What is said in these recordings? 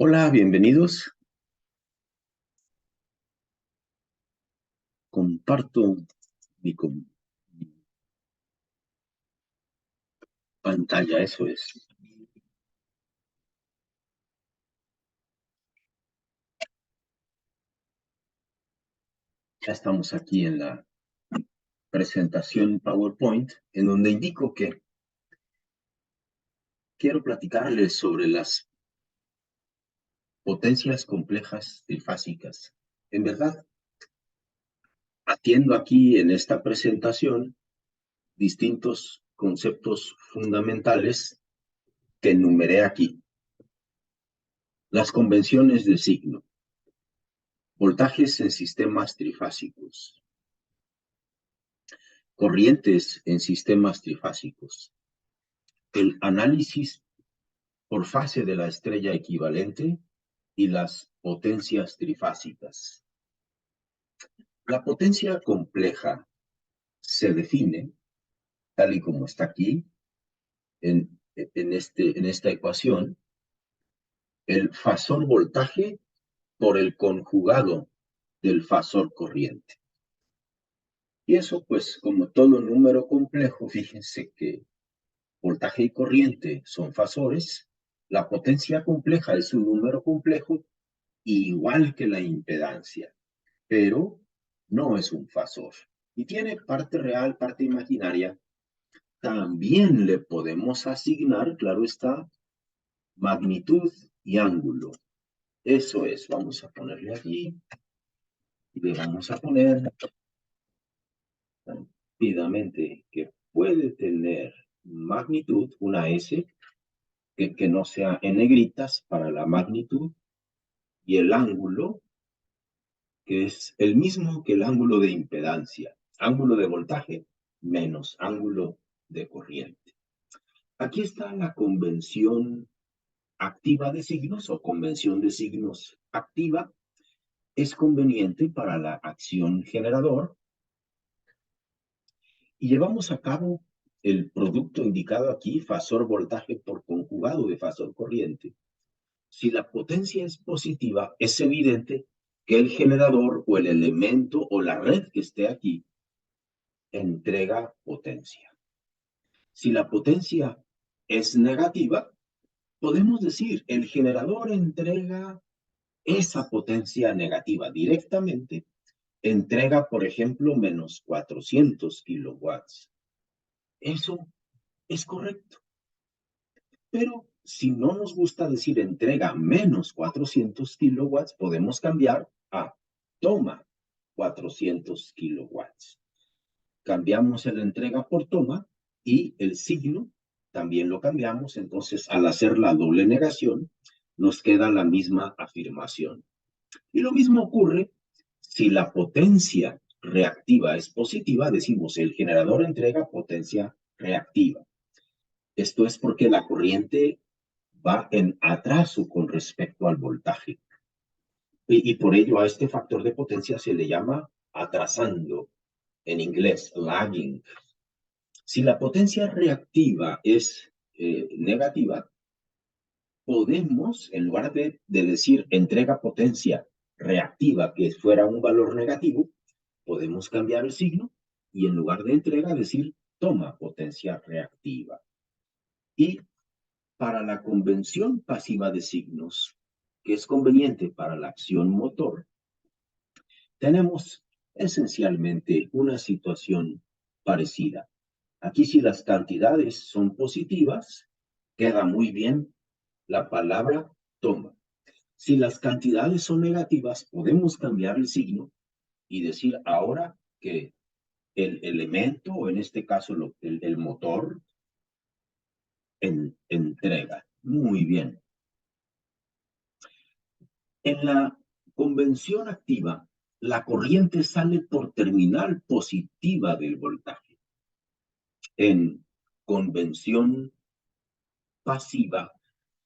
Hola, bienvenidos. Comparto mi pantalla, eso es. Ya estamos aquí en la presentación PowerPoint, en donde indico que quiero platicarles sobre las potencias complejas trifásicas. En verdad, atiendo aquí en esta presentación distintos conceptos fundamentales que enumeré aquí. Las convenciones de signo, voltajes en sistemas trifásicos, corrientes en sistemas trifásicos, el análisis por fase de la estrella equivalente y las potencias trifásicas. La potencia compleja se define, tal y como está aquí, en esta ecuación, el fasor voltaje por el conjugado del fasor corriente. Y eso, pues, como todo número complejo, fíjense que voltaje y corriente son fasores, la potencia compleja es un número complejo, igual que la impedancia, pero no es un fasor. Y tiene parte real, parte imaginaria. También le podemos asignar, claro está, magnitud y ángulo. Eso es, vamos a ponerle aquí y le vamos a poner rápidamente que puede tener magnitud, una S, que no sea en negritas para la magnitud, y el ángulo, que es el mismo que el ángulo de impedancia, ángulo de voltaje menos ángulo de corriente. Aquí está la convención activa de signos o convención de signos activa. Es conveniente para la acción generador y llevamos a cabo el producto indicado aquí, fasor voltaje por conjugado de fasor corriente. Si la potencia es positiva, es evidente que el generador o el elemento o la red que esté aquí entrega potencia. Si la potencia es negativa, podemos decir el generador entrega esa potencia negativa directamente, entrega, por ejemplo, menos 400 kilowatts. Eso es correcto. Pero si no nos gusta decir entrega menos 400 kilowatts, podemos cambiar a toma 400 kilowatts. Cambiamos el entrega por toma y el signo también lo cambiamos. Entonces, al hacer la doble negación, nos queda la misma afirmación. Y lo mismo ocurre si la potencia reactiva es positiva, decimos el generador entrega potencia reactiva. Esto es porque la corriente va en atraso con respecto al voltaje. Y por ello a este factor de potencia se le llama atrasando, en inglés, lagging. Si la potencia reactiva es negativa, podemos, en lugar de decir entrega potencia reactiva, que fuera un valor negativo, podemos cambiar el signo y en lugar de entrega decir toma potencia reactiva. Y para la convención pasiva de signos, que es conveniente para la acción motor, tenemos esencialmente una situación parecida. Aquí si las cantidades son positivas, queda muy bien la palabra toma. Si las cantidades son negativas, podemos cambiar el signo y decir ahora que el elemento, o en este caso el motor, entrega. Muy bien. En la convención activa, la corriente sale por terminal positiva del voltaje. En convención pasiva,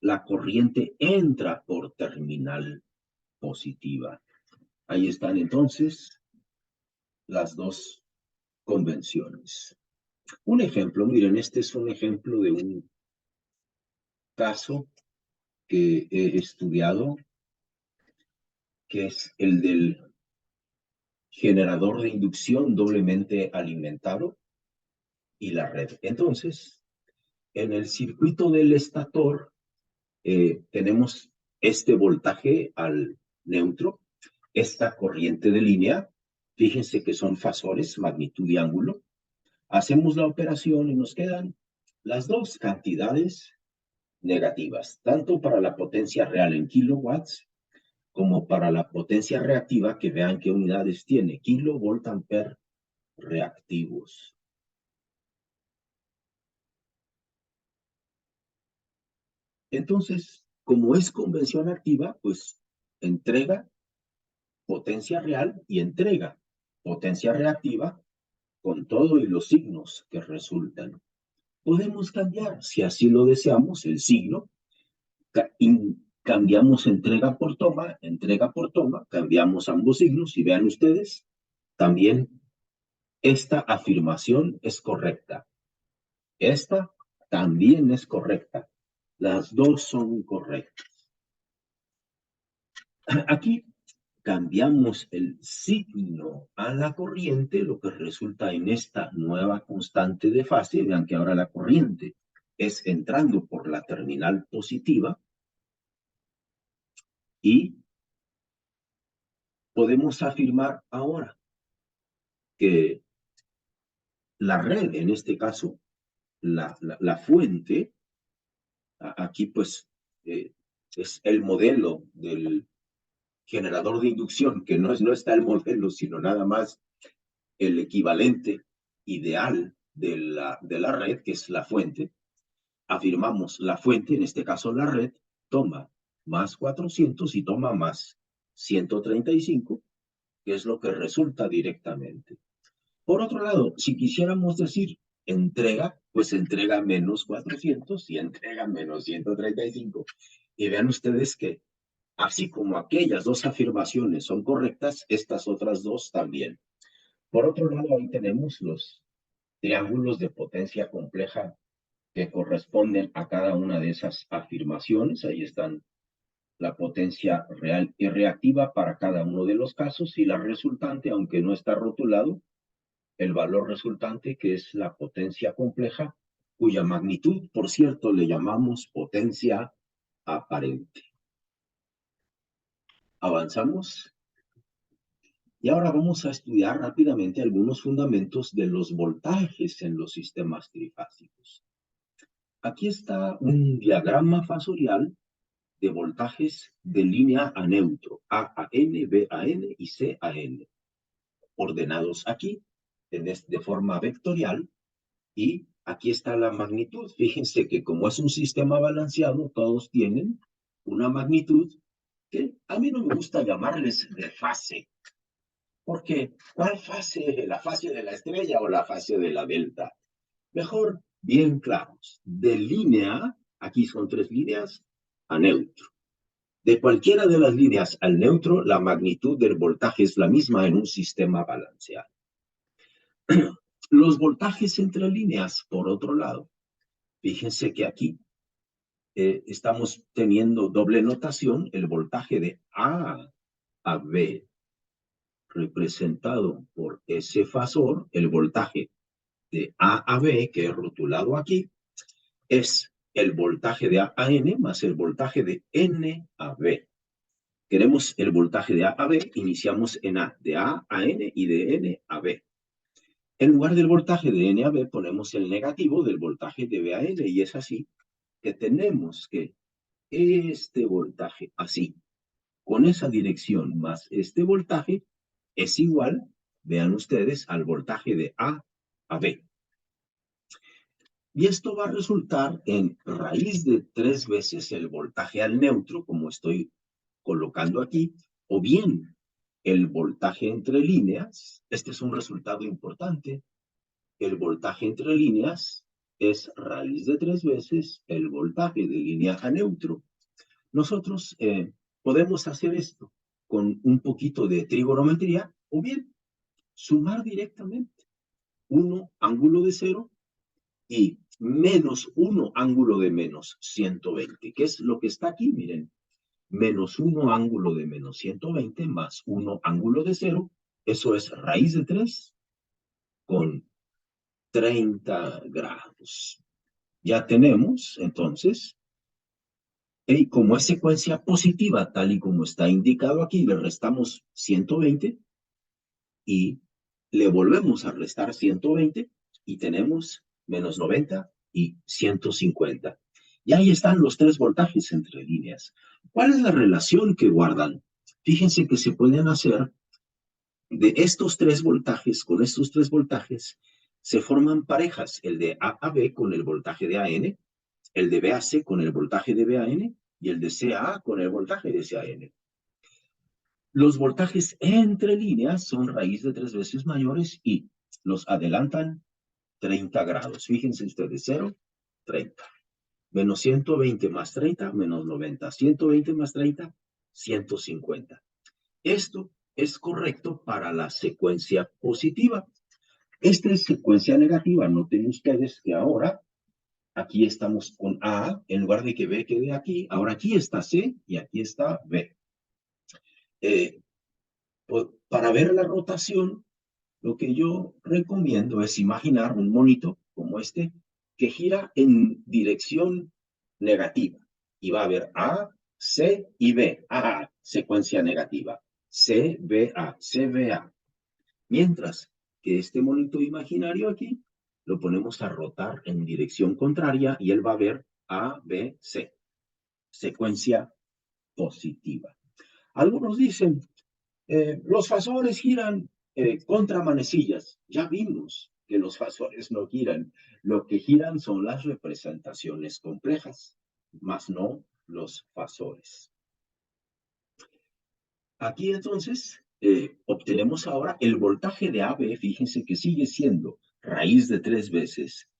la corriente entra por terminal positiva. Ahí están entonces las dos convenciones. Un ejemplo, miren, este es un ejemplo de un caso que he estudiado, que es el del generador de inducción doblemente alimentado y la red. Entonces, en el circuito del estator tenemos este voltaje al neutro, esta corriente de línea. Fíjense que son fasores, magnitud y ángulo. Hacemos la operación y nos quedan las dos cantidades negativas, tanto para la potencia real en kilowatts como para la potencia reactiva, que vean qué unidades tiene, kilovolt ampere reactivos. Entonces, como es convención activa, pues entrega potencia real y entrega potencia reactiva con todo y los signos que resultan. Podemos cambiar, si así lo deseamos, el signo, cambiamos entrega por toma, cambiamos ambos signos y vean ustedes, también esta afirmación es correcta. Esta también es correcta. Las dos son correctas. Aquí cambiamos el signo a la corriente, lo que resulta en esta nueva constante de fase. Vean que ahora la corriente es entrando por la terminal positiva y podemos afirmar ahora que la red, en este caso, la fuente, aquí pues es el modelo del generador de inducción, que no está el modelo, sino nada más el equivalente ideal de la red, que es la fuente. Afirmamos la fuente, en este caso la red, toma más 400 y toma más 135, que es lo que resulta directamente. Por otro lado, si quisiéramos decir entrega, pues entrega menos 400 y entrega menos 135. Y vean ustedes que así como aquellas dos afirmaciones son correctas, estas otras dos también. Por otro lado, ahí tenemos los triángulos de potencia compleja que corresponden a cada una de esas afirmaciones. Ahí están la potencia real y reactiva para cada uno de los casos y la resultante, aunque no está rotulado, el valor resultante, que es la potencia compleja, cuya magnitud, por cierto, le llamamos potencia aparente. Avanzamos. Y ahora vamos a estudiar rápidamente algunos fundamentos de los voltajes en los sistemas trifásicos. Aquí está un diagrama fasorial de voltajes de línea a neutro, A a N, B a N y C a N, ordenados aquí de forma vectorial, y aquí está la magnitud. Fíjense que como es un sistema balanceado, todos tienen una magnitud que a mí no me gusta llamarles de fase, porque ¿cuál fase? ¿La fase de la estrella o la fase de la delta? Mejor, bien claros. De línea, aquí son tres líneas, a neutro. De cualquiera de las líneas al neutro, la magnitud del voltaje es la misma en un sistema balanceado. Los voltajes entre líneas, por otro lado, fíjense que aquí estamos teniendo doble notación, el voltaje de A a B, representado por ese fasor, el voltaje de A a B, que es rotulado aquí, es el voltaje de A a N más el voltaje de N a B. Queremos el voltaje de A a B, iniciamos en A, de A a N y de N a B. En lugar del voltaje de N a B, ponemos el negativo del voltaje de B a N, y es así que tenemos que este voltaje, así, con esa dirección más este voltaje, es igual, vean ustedes, al voltaje de A a B. Y esto va a resultar en raíz de 3 veces el voltaje al neutro, como estoy colocando aquí, o bien el voltaje entre líneas. Este es un resultado importante. El voltaje entre líneas es raíz de 3 veces el voltaje de línea a neutro. Nosotros podemos hacer esto con un poquito de trigonometría, o bien sumar directamente 1 ángulo de 0 y menos 1 ángulo de menos 120. ¿Qué es lo que está aquí? Miren, menos 1 ángulo de menos 120 más 1 ángulo de 0. Eso es raíz de 3 con 30 grados. Ya tenemos, entonces, y como es secuencia positiva, tal y como está indicado aquí, le restamos 120 y le volvemos a restar 120 y tenemos menos 90 y 150. Y ahí están los 3 voltajes entre líneas. ¿Cuál es la relación que guardan? Fíjense que se pueden hacer de estos 3 voltajes, con estos 3 voltajes, se forman parejas, el de A a B con el voltaje de AN, el de B a C con el voltaje de BAN y el de C a A con el voltaje de CAN. Los voltajes entre líneas son raíz de 3 veces mayores y los adelantan 30 grados. Fíjense ustedes, 0, 30. Menos 120 más 30, menos 90. 120 más 30, 150. Esto es correcto para la secuencia positiva. Esta es secuencia negativa. Noten ustedes que ahora aquí estamos con A, en lugar de que B quede aquí, ahora aquí está C y aquí está B. Para ver la rotación, lo que yo recomiendo es imaginar un monito como este que gira en dirección negativa. Y va a haber A, C y B. A, secuencia negativa. C, B, A, C, B, A. Mientras que este monito imaginario aquí lo ponemos a rotar en dirección contraria y él va a ver A, B, C. Secuencia positiva. Algunos dicen, los fasores giran contra manecillas. Ya vimos que los fasores no giran. Lo que giran son las representaciones complejas, más no los fasores. Aquí entonces obtenemos ahora el voltaje de AB, fíjense que sigue siendo raíz de 3 veces,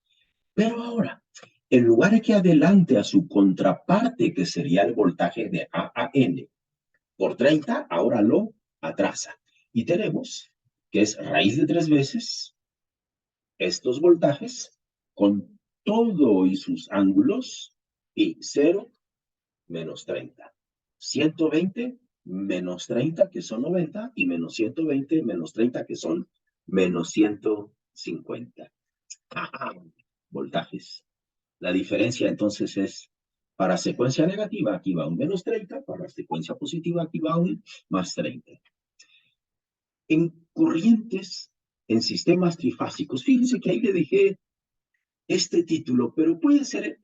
pero ahora, en lugar de que adelante a su contraparte, que sería el voltaje de A a N, por 30, ahora lo atrasa. Y tenemos que es raíz de 3 veces estos voltajes con todo y sus ángulos y 0 menos 30. 120 menos 30, que son 90, y menos 120 menos 30, que son menos 150. Ajá, voltajes. La diferencia entonces es, para secuencia negativa, aquí va un menos 30, para secuencia positiva, aquí va un más 30. En corrientes, en sistemas trifásicos, fíjense que ahí le dejé este título, pero puede ser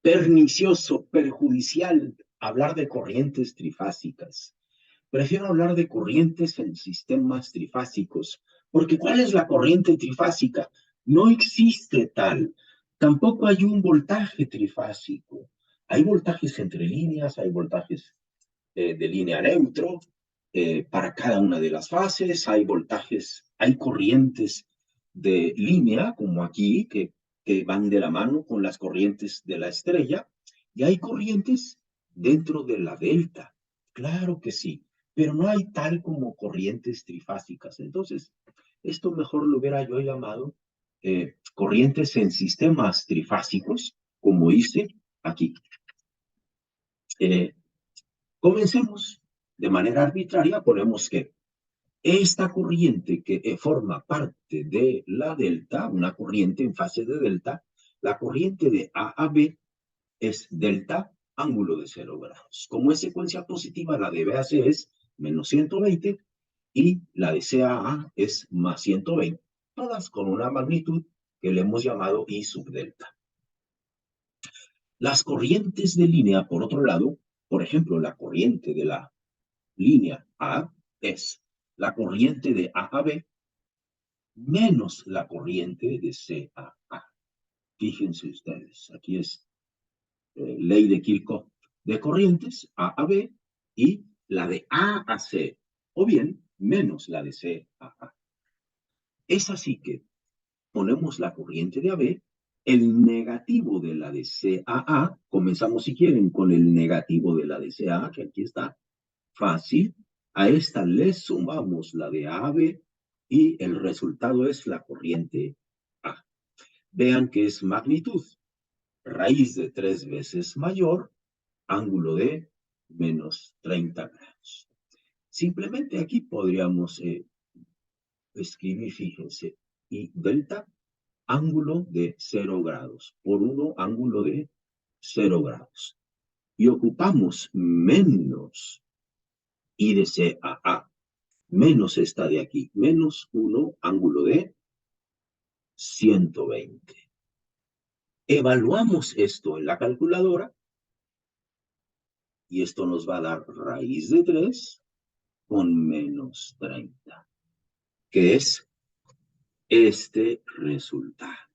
pernicioso, perjudicial hablar de corrientes trifásicas. Prefiero hablar de corrientes en sistemas trifásicos, porque ¿cuál es la corriente trifásica? No existe tal. Tampoco hay un voltaje trifásico. Hay voltajes entre líneas, hay voltajes de línea neutro para cada una de las fases, hay voltajes, hay corrientes de línea, como aquí, que van de la mano con las corrientes de la estrella, y hay corrientes dentro de la delta. Claro que sí, pero no hay tal como corrientes trifásicas. Entonces, esto mejor lo hubiera yo llamado corrientes en sistemas trifásicos, como hice aquí. Comencemos de manera arbitraria, ponemos que esta corriente que forma parte de la delta, una corriente en fase de delta, la corriente de A a B es delta ángulo de 0 grados. Como es secuencia positiva, la de B a C es menos 120 y la de C a A es más 120, todas con una magnitud que le hemos llamado I sub delta. Las corrientes de línea, por otro lado, por ejemplo, la corriente de la línea A es la corriente de A a B menos la corriente de C a A. Fíjense ustedes, aquí es ley de Kirchhoff de corrientes A a B y la de A a C, o bien menos la de C a A. Es así que ponemos la corriente de AB, el negativo de la de C a A, comenzamos si quieren con el negativo de la de C a A, que aquí está, fácil. A esta le sumamos la de AB y el resultado es la corriente A. Vean que es magnitud. Raíz de 3 veces mayor, ángulo de menos 30 grados. Simplemente aquí podríamos escribir, fíjense, y delta, ángulo de 0 grados, por 1 ángulo de 0 grados. Y ocupamos menos I de C a A, menos esta de aquí, menos 1 ángulo de 120. Evaluamos esto en la calculadora y esto nos va a dar raíz de 3 con menos 30, que es este resultado.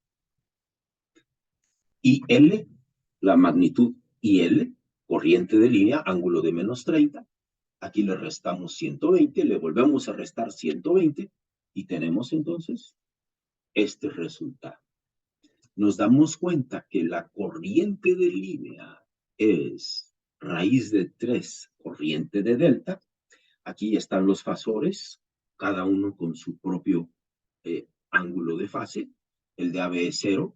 Y L, la magnitud IL, corriente de línea, ángulo de menos 30. Aquí le restamos 120, le volvemos a restar 120 y tenemos entonces este resultado. Nos damos cuenta que la corriente de línea es raíz de 3 corriente de delta. Aquí están los fasores, cada uno con su propio ángulo de fase. El de AB es 0,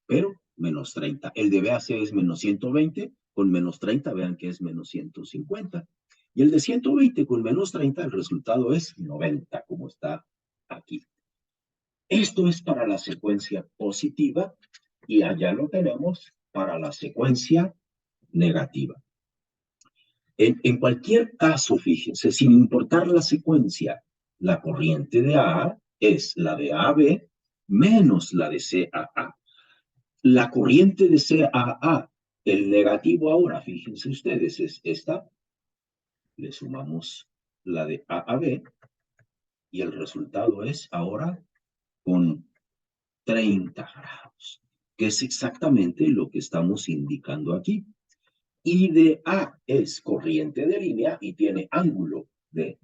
pero menos 30. El de BAC es menos 120, con menos 30, vean que es menos 150. Y el de 120 con menos 30, el resultado es 90, como está aquí. Esto es para la secuencia positiva y allá lo tenemos para la secuencia negativa. En cualquier caso, fíjense, sin importar la secuencia, la corriente de A es la de AB menos la de CAA. La corriente de CAA, el negativo ahora, fíjense ustedes, es esta. Le sumamos la de A a B y el resultado es ahora con 30 grados, que es exactamente lo que estamos indicando aquí. I de A es corriente de línea y tiene ángulo de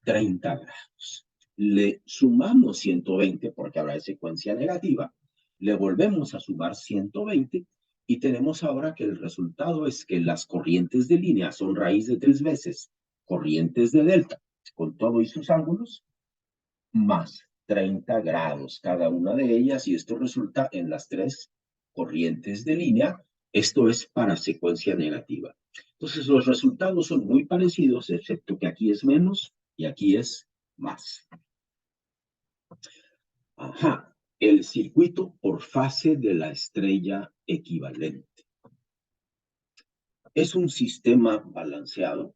30 grados. Le sumamos 120 porque ahora es secuencia negativa. Le volvemos a sumar 120 y tenemos ahora que el resultado es que las corrientes de línea son raíz de 3 veces corrientes de delta con todo y sus ángulos más 30 grados cada una de ellas y esto resulta en las 3 corrientes de línea. Esto es para secuencia negativa. Entonces los resultados son muy parecidos, excepto que aquí es menos y aquí es más. Ajá, el circuito por fase de la estrella equivalente. Es un sistema balanceado.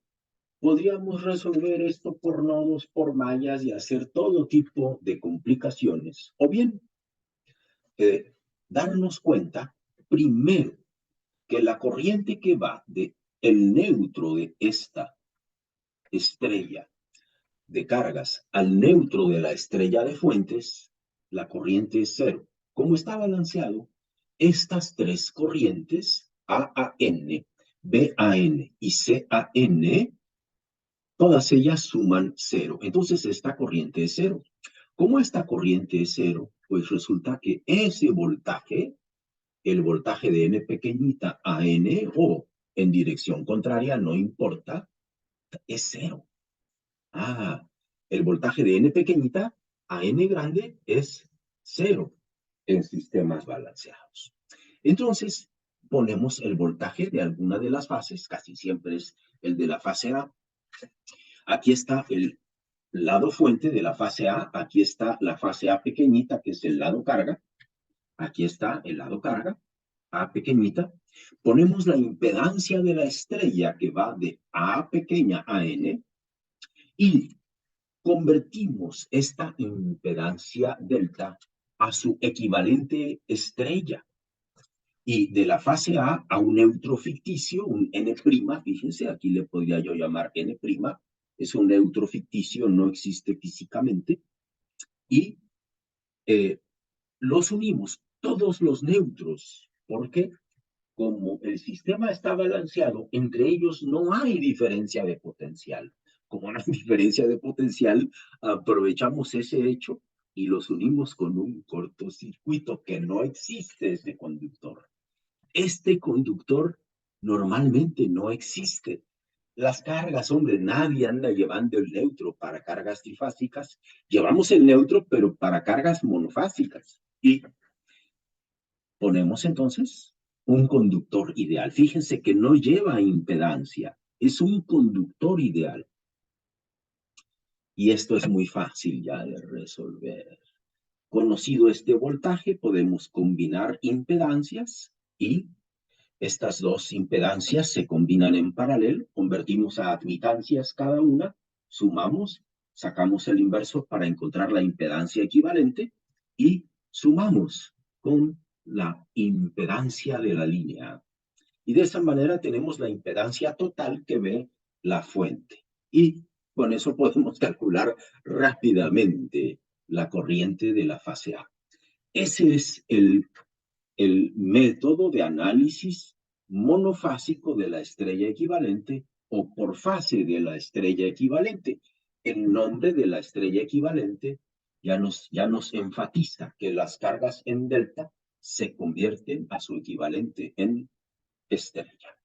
Podríamos resolver esto por nodos, por mallas y hacer todo tipo de complicaciones. O bien, darnos cuenta, primero, que la corriente que va de el neutro de esta estrella de cargas al neutro de la estrella de fuentes, la corriente es 0. Como está balanceado, estas 3 corrientes, AAN, BAN y CAN, todas ellas suman 0. Entonces esta corriente es 0. Como esta corriente es 0, pues resulta que ese voltaje, el voltaje de N pequeñita a N o en dirección contraria, no importa, es 0. El voltaje de N pequeñita a N grande es 0 en sistemas balanceados. Entonces, ponemos el voltaje de alguna de las fases, casi siempre es el de la fase A. Aquí está el lado fuente de la fase A, aquí está la fase A pequeñita, que es el lado carga, aquí está el lado carga, A pequeñita, ponemos la impedancia de la estrella que va de A pequeña a N y convertimos esta impedancia delta a su equivalente estrella. Y de la fase A un neutro ficticio, un N', fíjense, aquí le podría yo llamar N', es un neutro ficticio, no existe físicamente, y los unimos, todos los neutros, porque como el sistema está balanceado, entre ellos no hay diferencia de potencial. Como no hay diferencia de potencial, aprovechamos ese hecho y los unimos con un cortocircuito, que no existe ese conductor. Este conductor normalmente no existe. Las cargas, hombre, nadie anda llevando el neutro para cargas trifásicas. Llevamos el neutro, pero para cargas monofásicas. Y ponemos entonces un conductor ideal. Fíjense que no lleva impedancia, es un conductor ideal. Y esto es muy fácil ya de resolver. Conocido este voltaje, podemos combinar impedancias y estas dos impedancias se combinan en paralelo, convertimos a admitancias cada una, sumamos, sacamos el inverso para encontrar la impedancia equivalente y sumamos con la impedancia de la línea. Y de esa manera tenemos la impedancia total que ve la fuente. Y con eso podemos calcular rápidamente la corriente de la fase A. Ese es el método de análisis monofásico de la estrella equivalente o por fase de la estrella equivalente. El nombre de la estrella equivalente ya nos enfatiza que las cargas en delta se convierten a su equivalente en estrella.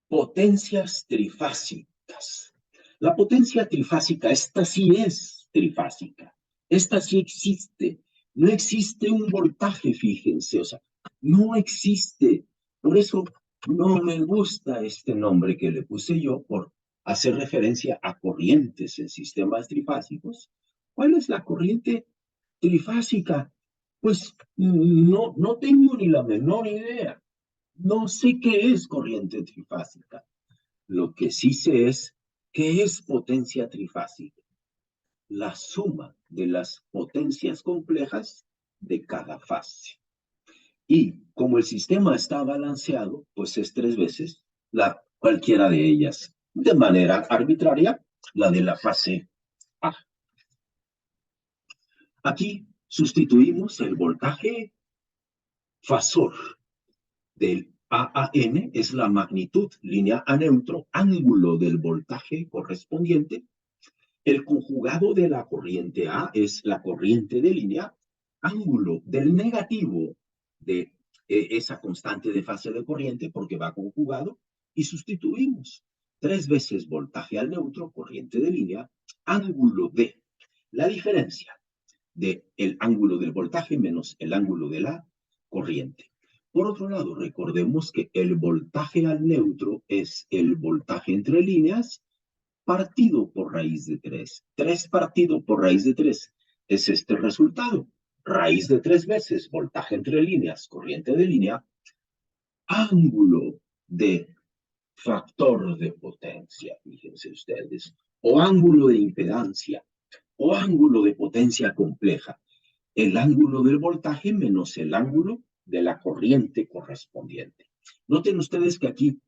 Potencias trifásicas. La potencia trifásica, esta sí es trifásica. Esta sí existe. No existe un voltaje, fíjense, o sea, no existe. Por eso no me gusta este nombre que le puse yo por hacer referencia a corrientes en sistemas trifásicos. ¿Cuál es la corriente trifásica? Pues no tengo ni la menor idea. No sé qué es corriente trifásica. Lo que sí sé es qué es potencia trifásica. La suma de las potencias complejas de cada fase. Y como el sistema está balanceado, pues es 3 veces cualquiera de ellas. De manera arbitraria, la de la fase A. Aquí sustituimos el voltaje fasor del A a N, es la magnitud, línea a neutro, ángulo del voltaje correspondiente. El conjugado de la corriente A es la corriente de línea, ángulo del negativo de esa constante de fase de corriente, porque va conjugado, y sustituimos 3 veces voltaje al neutro, corriente de línea, ángulo de la diferencia del ángulo del voltaje menos el ángulo de la corriente. Por otro lado, recordemos que el voltaje al neutro es el voltaje entre líneas partido por raíz de 3. 3 partido por raíz de 3 es este resultado. Raíz de 3 veces voltaje entre líneas, corriente de línea, ángulo de factor de potencia, fíjense ustedes, o ángulo de impedancia, o ángulo de potencia compleja. El ángulo del voltaje menos el ángulo de la corriente correspondiente. Noten ustedes que aquí,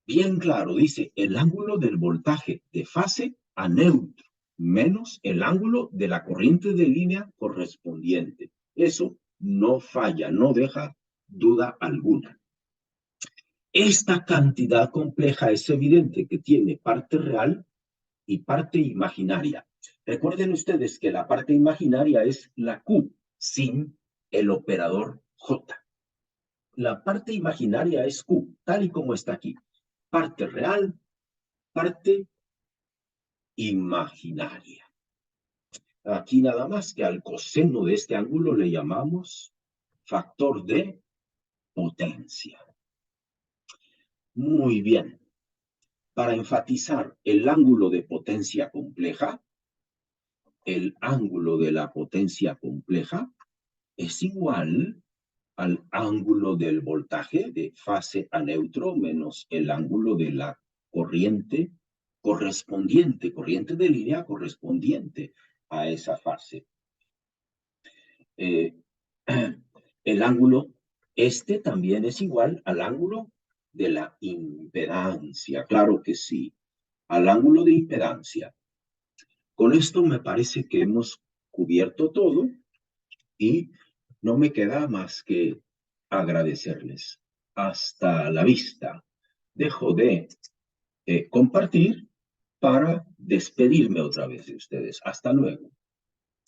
bien claro, dice el ángulo del voltaje de fase a neutro menos el ángulo de la corriente de línea correspondiente. Eso no falla, no deja duda alguna. Esta cantidad compleja es evidente que tiene parte real y parte imaginaria. Recuerden ustedes que la parte imaginaria es la Q sin el operador J. La parte imaginaria es Q, tal y como está aquí. Parte real, parte imaginaria. Aquí nada más que al coseno de este ángulo le llamamos factor de potencia. Muy bien. Para enfatizar el ángulo de potencia compleja, el ángulo de la potencia compleja es igual al ángulo del voltaje de fase a neutro menos el ángulo de la corriente correspondiente, corriente de línea correspondiente a esa fase. El ángulo, este también es igual al ángulo de la impedancia, claro que sí, al ángulo de impedancia. Con esto me parece que hemos cubierto todo y no me queda más que agradecerles. Hasta la vista. Dejo de compartir para despedirme otra vez de ustedes. Hasta luego.